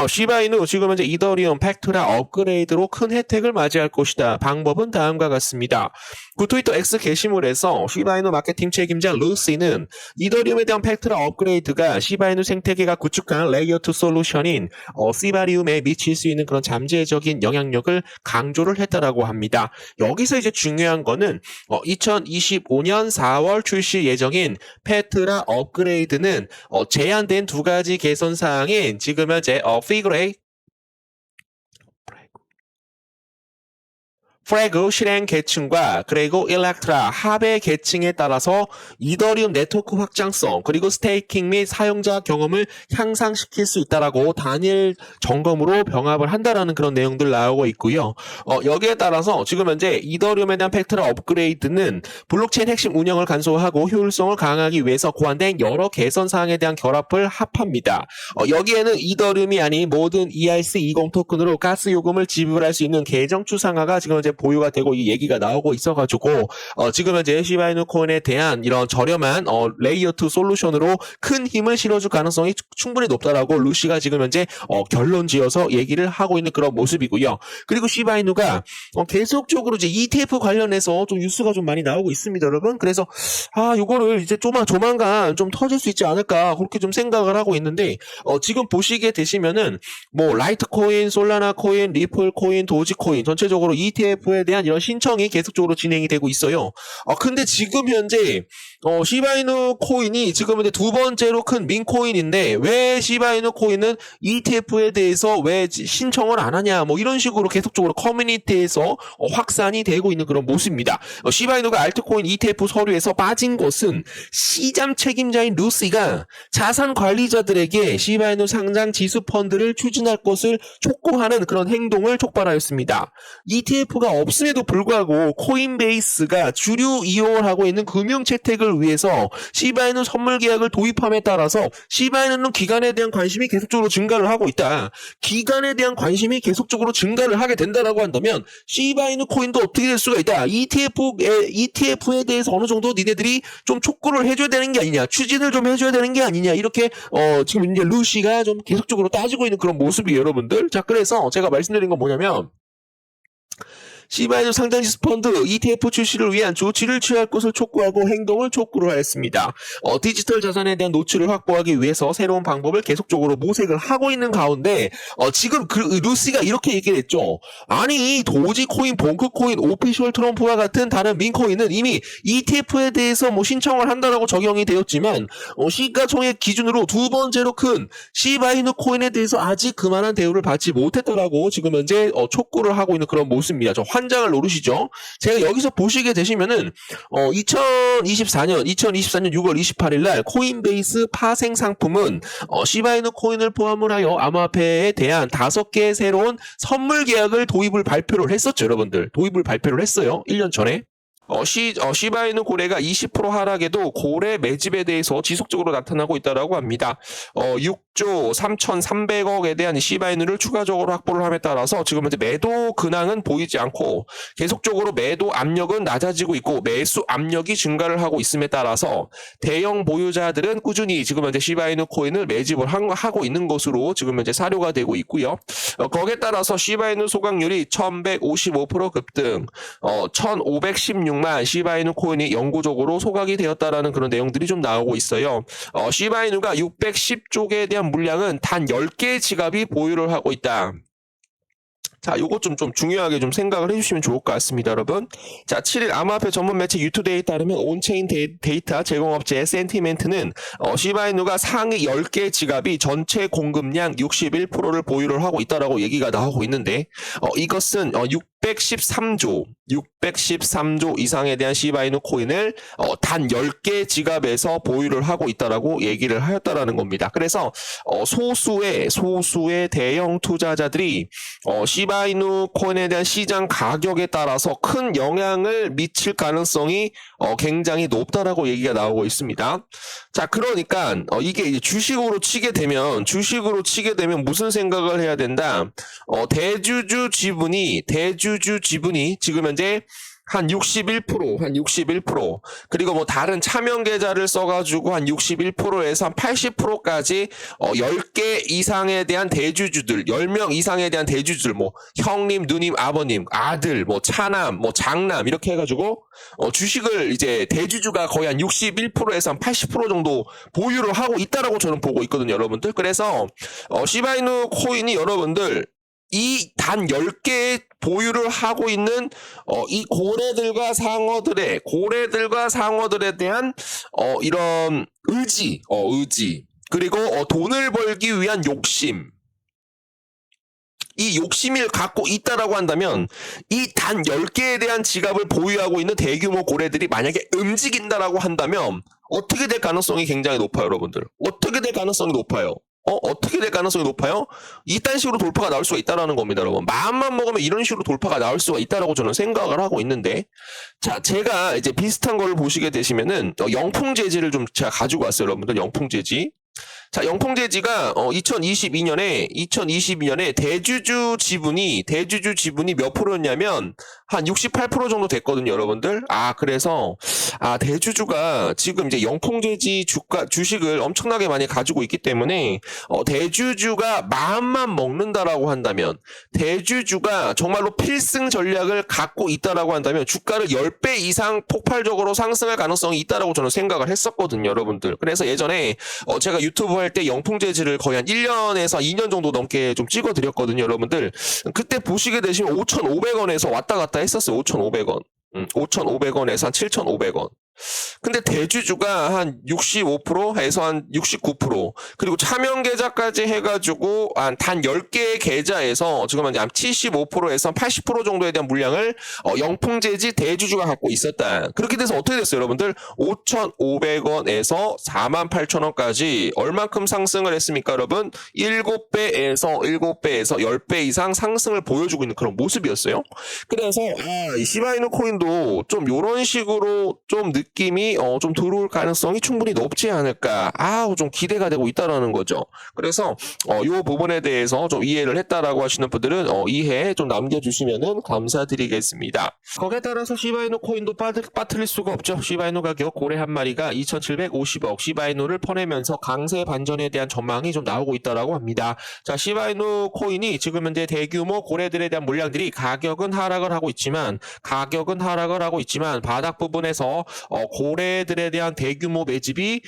시바이누 지금 현재 이더리움 팩토라 업그레이드로 큰 혜택을 맞이할 것이다. 방법은 다음과 같습니다. 구트위터 X 게시물에서 시바이누 마케팅 책임자 루시는 이더리움에 대한 팩토라 업그레이드가 시바이누 생태계가 구축한 레이어 2 솔루션인 시바리움에 미칠 수 있는 그런 잠재적인 영향력을 강조를 했다라고 합니다. 여기서 이제 중요한 거는 2025년 4월 출시 예정인 팩토라 업그레이드는 제한된 두 가지 개선 사항인 지금 현재 피그레이 프레그 실행 계층과 그리고 일렉트라 합의 계층에 따라서 이더리움 네트워크 확장성 그리고 스테이킹 및 사용자 경험을 향상시킬 수 있다라고 단일 점검으로 병합을 한다라는 그런 내용들 나오고 있고요. 여기에 따라서 지금 현재 이더리움에 대한 팩토라 업그레이드는 블록체인 핵심 운영을 간소화하고 효율성을 강화하기 위해서 고안된 여러 개선 사항에 대한 결합을 합합니다. 여기에는 이더리움이 아닌 모든 ERC20 토큰으로 가스 요금을 지불할 수 있는 계정 추상화가 지금 현재 보유가 되고 이 얘기가 나오고 있어가지고 지금 현재 시바이누 코인에 대한 이런 저렴한 레이어 2 솔루션으로 큰 힘을 실어줄 가능성이 충분히 높다라고 루시가 지금 현재 결론지어서 얘기를 하고 있는 그런 모습이고요. 그리고 시바이누가 계속적으로 이제 ETF 관련해서 좀 뉴스가 좀 많이 나오고 있습니다, 여러분. 그래서 이거를 이제 조만간 좀 터질 수 있지 않을까 그렇게 좀 생각을 하고 있는데 지금 보시게 되시면은 뭐 라이트 코인, 솔라나 코인, 리플 코인, 도지 코인 전체적으로 ETF에 대한 이런 신청이 계속적으로 진행이 되고 있어요. 근데 지금 현재 시바이누 코인이 지금 현재 두 번째로 큰 민코인인데 왜 시바이누 코인은 ETF에 대해서 왜 신청을 안 하냐 뭐 이런 식으로 계속적으로 커뮤니티에서 확산이 되고 있는 그런 모습입니다. 시바이누가 알트코인 ETF 서류에서 빠진 것은 시장 책임자인 루시가 자산 관리자들에게 시바이누 상장 지수 펀드를 추진할 것을 촉구하는 그런 행동을 촉발하였습니다. ETF가 없음에도 불구하고 코인베이스가 주류 이용을 하고 있는 금융 채택을 위해서 시바이누 선물 계약을 도입함에 따라서 시바이누는 기간에 대한 관심이 계속적으로 증가를 하고 있다. 기간에 대한 관심이 계속적으로 증가를 하게 된다라고 한다면 시바이누 코인도 어떻게 될 수가 있다. ETF에 대해서 어느 정도 니네들이 좀 촉구를 해줘야 되는 게 아니냐, 추진을 좀 해줘야 되는 게 아니냐, 이렇게 지금 이제 루시가 좀 계속적으로 따지고 있는 그런 모습이 여러분들. 자, 그래서 제가 말씀드린 건 뭐냐면 시바이누 상장지수 펀드 ETF 출시를 위한 조치를 취할 것을 촉구하고 행동을 촉구를 하였습니다. 디지털 자산에 대한 노출을 확보하기 위해서 새로운 방법을 계속적으로 모색을 하고 있는 가운데 지금 루시가 이렇게 얘기를 했죠. 아니 도지코인, 봉크코인, 오피셜 트럼프와 같은 다른 민코인은 이미 ETF에 대해서 뭐 신청을 한다라고 적용이 되었지만 시가총액 기준으로 두 번째로 큰 시바이누 코인에 대해서 아직 그만한 대우를 받지 못했다라고 지금 현재 촉구를 하고 있는 그런 모습입니다. 환장을 노르시죠. 제가 여기서 보시게 되시면은 2024년 6월 28일 날 코인베이스 파생 상품은 시바이누 코인을 포함을 하여 암호화폐에 대한 5개의 새로운 선물 계약을 도입을 발표를 했었죠, 여러분들. 도입을 발표를 했어요. 1년 전에. 시바이누 고래가 20% 하락에도 고래 매집에 대해서 지속적으로 나타나고 있다고 합니다. 6조 3,300억에 대한 시바이누를 추가적으로 확보를 함에 따라서 지금 현재 매도 근황은 보이지 않고 계속적으로 매도 압력은 낮아지고 있고 매수 압력이 증가를 하고 있음에 따라서 대형 보유자들은 꾸준히 지금 현재 시바이누 코인을 매집을 하고 있는 것으로 지금 현재 사료가 되고 있고요. 거기에 따라서 시바이누 소각률이 1155% 급등, 1516만 시바이누 코인이 영구적으로 소각이 되었다라는 그런 내용들이 좀 나오고 있어요. 시바이누가 610쪽에 대한 물량은 단 10개의 지갑이 보유를 하고 있다. 자, 요거 좀 중요하게 좀 생각을 해주시면 좋을 것 같습니다, 여러분. 자, 7일 암호화폐 전문 매체 유투데이에 따르면 온체인 데이터 제공업체 센티멘트는 시바이누가 상위 10개 지갑이 전체 공급량 61%를 보유를 하고 있다라고 얘기가 나오고 있는데 이것은 613조 이상에 대한 시바이누 코인을 단 10개 지갑에서 보유를 하고 있다라고 얘기를 하였다라는 겁니다. 그래서 소수의 대형 투자자들이 시바이누 코인에 대한 시장 가격에 따라서 큰 영향을 미칠 가능성이 굉장히 높다라고 얘기가 나오고 있습니다. 자, 그러니까 이게 이제 주식으로 치게 되면 무슨 생각을 해야 된다? 대주주 지분이 지금 현재 한 61%. 그리고 뭐 다른 차명 계좌를 써가지고 한 61%에서 한 80%까지 10개 이상에 대한 대주주들, 10명 이상에 대한 대주주들, 뭐 형님, 누님, 아버님, 아들, 뭐 차남, 뭐 장남 이렇게 해가지고 주식을 이제 대주주가 거의 한 61%에서 한 80% 정도 보유를 하고 있다라고 저는 보고 있거든요, 여러분들. 그래서 시바이누 코인이 여러분들 이 단 10개의 보유를 하고 있는 이 고래들과 상어들에 대한 이런 의지 그리고 돈을 벌기 위한 욕심, 이 욕심을 갖고 있다라고 한다면 이 단 10개에 대한 지갑을 보유하고 있는 대규모 고래들이 만약에 움직인다라고 한다면 어떻게 될 가능성이 굉장히 높아요, 여러분들. 어떻게 될 가능성이 높아요? 어떻게 될 가능성이 높아요? 이딴 식으로 돌파가 나올 수가 있다라는 겁니다, 여러분. 마음만 먹으면 이런 식으로 돌파가 나올 수가 있다라고 저는 생각을 하고 있는데, 자, 제가 이제 비슷한 걸 보시게 되시면은 영풍재지를 좀 제가 가지고 왔어요, 여러분들. 영풍재지. 자, 영풍재지가 2022년에 대주주 지분이 몇 프로였냐면 한 68% 정도 됐거든요, 여러분들. 그래서 대주주가 지금 이제 영풍재지 주식을 엄청나게 많이 가지고 있기 때문에 대주주가 마음만 먹는다라고 한다면, 대주주가 정말로 필승 전략을 갖고 있다라고 한다면 주가를 10배 이상 폭발적으로 상승할 가능성이 있다라고 저는 생각을 했었거든요, 여러분들. 그래서 예전에 제가 유튜브 할 때 영풍재지를 거의 한 1년에서 2년 정도 넘게 좀 찍어드렸거든요, 여러분들. 그때 보시게 되시면 5,500원에서 왔다 갔다 했었어요. 5,500원. 5,500원에서 한 7,500원. 근데 대주주가 한 65%에서 한 69%, 그리고 차명 계좌까지 해가지고 한 단 10개의 계좌에서 지금 한 75%에서 80% 정도에 대한 물량을 영풍재지 대주주가 갖고 있었다. 그렇게 돼서 어떻게 됐어요, 여러분들? 5,500원에서 48,000원까지 얼만큼 상승을 했습니까, 여러분? 7배에서 10배 이상 상승을 보여주고 있는 그런 모습이었어요. 그래서 이 시바이누 코인도 좀 이런 식으로 좀 느낌이 좀 들어올 가능성이 충분히 높지 않을까, 좀 기대가 되고 있다라는 거죠. 그래서 이 부분에 대해서 좀 이해를 했다라고 하시는 분들은 이해 좀 남겨주시면은 감사드리겠습니다. 거기에 따라서 시바이누 코인도 빠뜨릴 수가 없죠. 시바이누 가격 고래 한 마리가 2,750억, 시바이누를 퍼내면서 강세 반전에 대한 전망이 좀 나오고 있다라고 합니다. 자, 시바이누 코인이 지금 현재 대규모 고래들에 대한 물량들이 가격은 하락을 하고 있지만 바닥 부분에서 고래들에 대한 대규모 매집이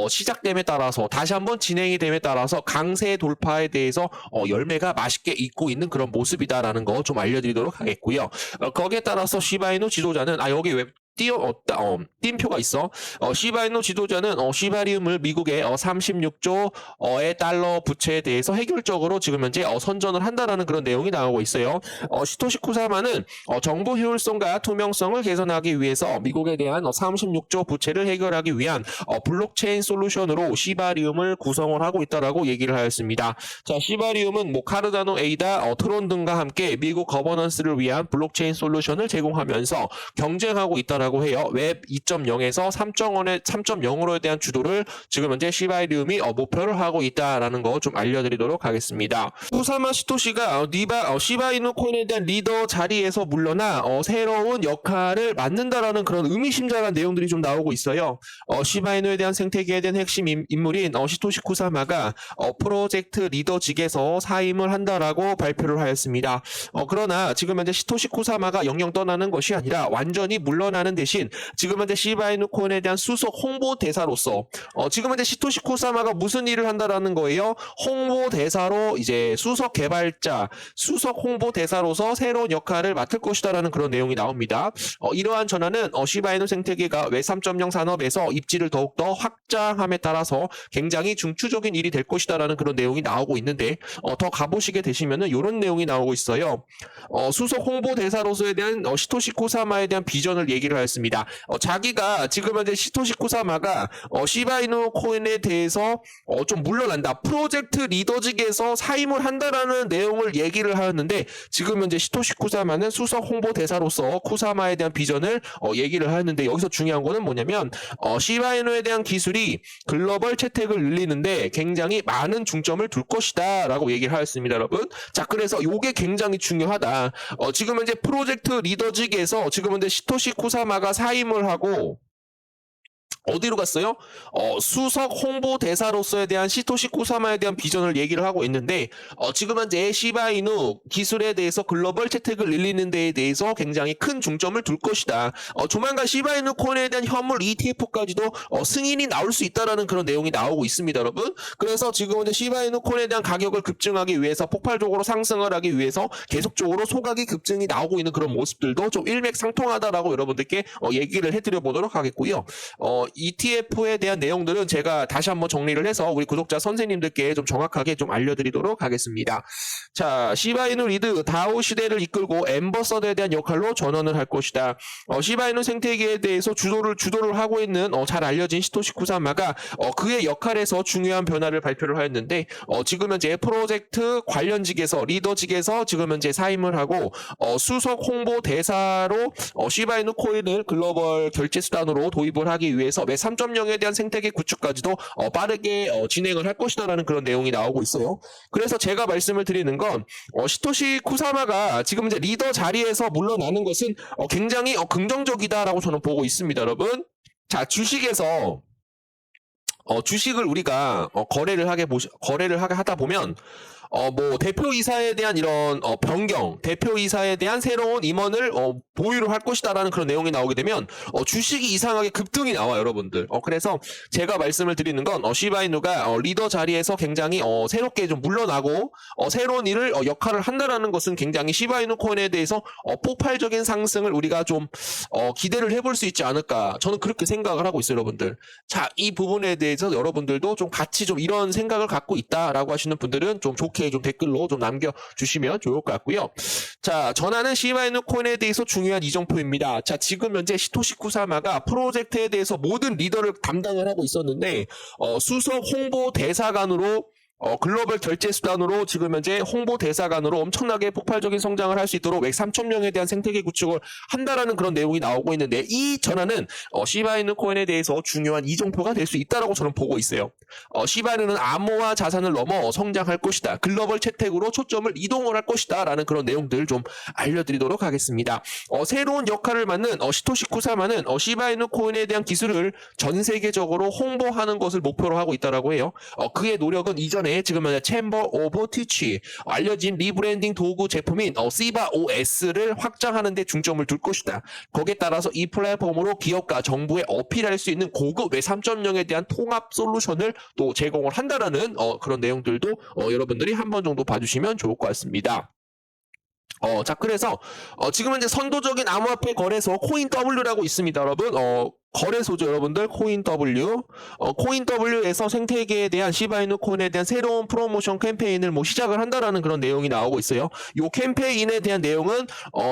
시작됨에 따라서, 다시 한번 진행이 됨에 따라서 강세 돌파에 대해서 열매가 맛있게 익고 있는 그런 모습이다라는 거 좀 알려드리도록 하겠고요. 거기에 따라서 시바이누 지도자는 여기 왜 띈표가 있어. 시바이누 지도자는 시바리움을 미국의 36조의 달러 부채에 대해서 해결적으로 지금 현재 선전을 한다라는 그런 내용이 나오고 있어요. 시토시 쿠사마는 정보 효율성과 투명성을 개선하기 위해서 미국에 대한 36조 부채를 해결하기 위한 블록체인 솔루션으로 시바리움을 구성을 하고 있다라고 얘기를 하였습니다. 자, 시바리움은 카르다노, 에이다, 트론 등과 함께 미국 거버넌스를 위한 블록체인 솔루션을 제공하면서 경쟁하고 있다라고 해요. 웹 2.0에서 3.0으로에 대한 주도를 지금 현재 시바리움이 목표를 하고 있다라는 거 좀 알려드리도록 하겠습니다. 쿠사마 시토시가 시바이누 코인에 대한 리더 자리에서 물러나 새로운 역할을 맡는다라는 그런 의미심장한 내용들이 좀 나오고 있어요. 시바이누에 대한 생태계에 대한 핵심 인물인 시토시 쿠사마가 프로젝트 리더직에서 사임을 한다라고 발표를 하였습니다. 그러나 지금 현재 시토시 쿠사마가 영영 떠나는 것이 아니라 완전히 물러나는 대신 지금 현재 시바이누 코인에 대한 수석 홍보대사로서 지금 현재 시토시 쿠사마가 무슨 일을 한다라는 거예요? 홍보대사로, 이제 수석 개발자, 수석 홍보대사로서 새로운 역할을 맡을 것이다라는 그런 내용이 나옵니다. 이러한 전환은 시바이누 생태계가 웹 3.0 산업에서 입지를 더욱더 확장함에 따라서 굉장히 중추적인 일이 될 것이다라는 그런 내용이 나오고 있는데, 더 가보시게 되시면은 이런 내용이 나오고 있어요. 수석 홍보대사로서에 대한 시토시 쿠사마에 대한 비전을 얘기를 하였습니다. 자기가 지금 현재 시토시 쿠사마가 시바이누 코인에 대해서 좀 물러난다. 프로젝트 리더직에서 사임을 한다라는 내용을 얘기를 하였는데 지금 현재 시토시 쿠사마는 수석 홍보 대사로서 쿠사마에 대한 비전을 얘기를 하였는데 여기서 중요한 거는 뭐냐면 시바이누에 대한 기술이 글로벌 채택을 늘리는데 굉장히 많은 중점을 둘 것이다 라고 얘기를 하였습니다, 여러분. 자, 그래서 요게 굉장히 중요하다. 지금 현재 프로젝트 리더직에서 지금 현재 시토시 쿠사마가 사임을 하고 어디로 갔어요? 수석 홍보 대사로서에 대한 시토시 쿠사마에 대한 비전을 얘기를 하고 있는데 지금 현재 시바이누 기술에 대해서 글로벌 채택을 늘리는 데에 대해서 굉장히 큰 중점을 둘 것이다. 조만간 시바이누 코인에 대한 현물 ETF까지도 승인이 나올 수 있다라는 그런 내용이 나오고 있습니다, 여러분. 그래서 지금 현재 시바이누 코인에 대한 가격을 급증하기 위해서 폭발적으로 상승을 하기 위해서 계속적으로 소각이 급증이 나오고 있는 그런 모습들도 좀 일맥상통하다라고 여러분들께 얘기를 해드려 보도록 하겠고요. ETF에 대한 내용들은 제가 다시 한번 정리를 해서 우리 구독자 선생님들께 좀 정확하게 좀 알려드리도록 하겠습니다. 자, 시바이누 리드 다오 시대를 이끌고 앰버서더에 대한 역할로 전환을 할 것이다. 시바이누 생태계에 대해서 주도를 하고 있는 잘 알려진 시토시 쿠사마가 그의 역할에서 중요한 변화를 발표를 하였는데 지금 현재 프로젝트 관련직에서 리더직에서 지금 현재 사임을 하고 수석 홍보 대사로 시바이누 코인을 글로벌 결제 수단으로 도입을 하기 위해서 매 3.0에 대한 생태계 구축까지도 빠르게 진행을 할 것이다라는 그런 내용이 나오고 있어요. 그래서 제가 말씀을 드리는 건 시토시 쿠사마가 지금 이제 리더 자리에서 물러나는 것은 굉장히 긍정적이다라고 저는 보고 있습니다, 여러분. 자, 주식에서 주식을 우리가 거래를 하다 보면 뭐 대표이사에 대한 이런 변경, 대표이사에 대한 새로운 임원을 보유를 할 것이다라는 그런 내용이 나오게 되면 주식이 이상하게 급등이 나와요, 여러분들. 그래서 제가 말씀을 드리는 건 시바이누가 리더 자리에서 굉장히 새롭게 좀 물러나고 새로운 일을 역할을 한다라는 것은 굉장히 시바이누 코인에 대해서 폭발적인 상승을 우리가 좀 기대를 해볼 수 있지 않을까, 저는 그렇게 생각을 하고 있어요, 여러분들. 자, 이 부분에 대해서 여러분들도 좀 같이 좀 이런 생각을 갖고 있다라고 하시는 분들은 좀 좋게 좀 댓글로 좀 남겨주시면 좋을 것 같고요. 자, 전하는 시바이누 코인에 대해서 중요한 이정표입니다. 자, 지금 현재 시토시 쿠사마가 프로젝트에 대해서 모든 리더를 담당을 하고 있었는데 수석 홍보 대사관으로 글로벌 결제 수단으로 지금 현재 홍보 대사관으로 엄청나게 폭발적인 성장을 할 수 있도록 웩 3.0에 대한 생태계 구축을 한다라는 그런 내용이 나오고 있는데 이 전환은 시바이누 코인에 대해서 중요한 이정표가 될 수 있다라고 저는 보고 있어요. 시바이누는 암호화 자산을 넘어 성장할 것이다. 글로벌 채택으로 초점을 이동을 할 것이다. 라는 그런 내용들을 좀 알려드리도록 하겠습니다. 새로운 역할을 맡는 시토시 쿠사마는 시바이누 코인에 대한 기술을 전 세계적으로 홍보하는 것을 목표로 하고 있다라고 해요. 그의 노력은 이전에 지금 챔버 오브 티치 알려진 리브랜딩 도구 제품인 시바 OS를 확장하는 데 중점을 둘 것이다. 거기에 따라서 이 플랫폼으로 기업과 정부에 어필할 수 있는 고급 웹 3.0에 대한 통합 솔루션을 또 제공을 한다라는 그런 내용들도 여러분들이 한 번 정도 봐주시면 좋을 것 같습니다. 자, 그래서 지금 현재 선도적인 암호화폐 거래소 코인W라고 있습니다, 여러분. 거래소죠, 여러분들. 코인W. 코인W에서 생태계에 대한 시바이누 코인에 대한 새로운 프로모션 캠페인을 시작을 한다라는 그런 내용이 나오고 있어요. 이 캠페인에 대한 내용은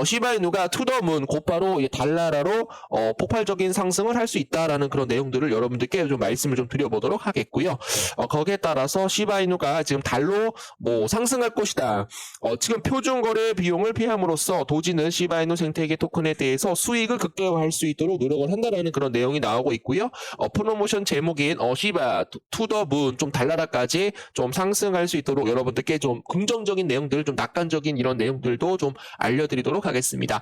시바이누가 투더문 곧바로 달나라로 폭발적인 상승을 할 수 있다라는 그런 내용들을 여러분들께 좀 말씀을 좀 드려보도록 하겠고요. 거기에 따라서 시바이누가 지금 달로 상승할 것이다. 지금 표준 거래 비용을 피함으로써 도지는 시바이누 생태계 토큰에 대해서 수익을 극대화할 수 있도록 노력을 한다라는 그런 내용이 나오고 있고요. 프로모션 제목인 시바 투더문 좀 달나라까지 좀 상승할 수 있도록 여러분들께 좀 긍정적인 내용들, 좀 낙관적인 이런 내용들도 좀 알려드리도록 하겠습니다.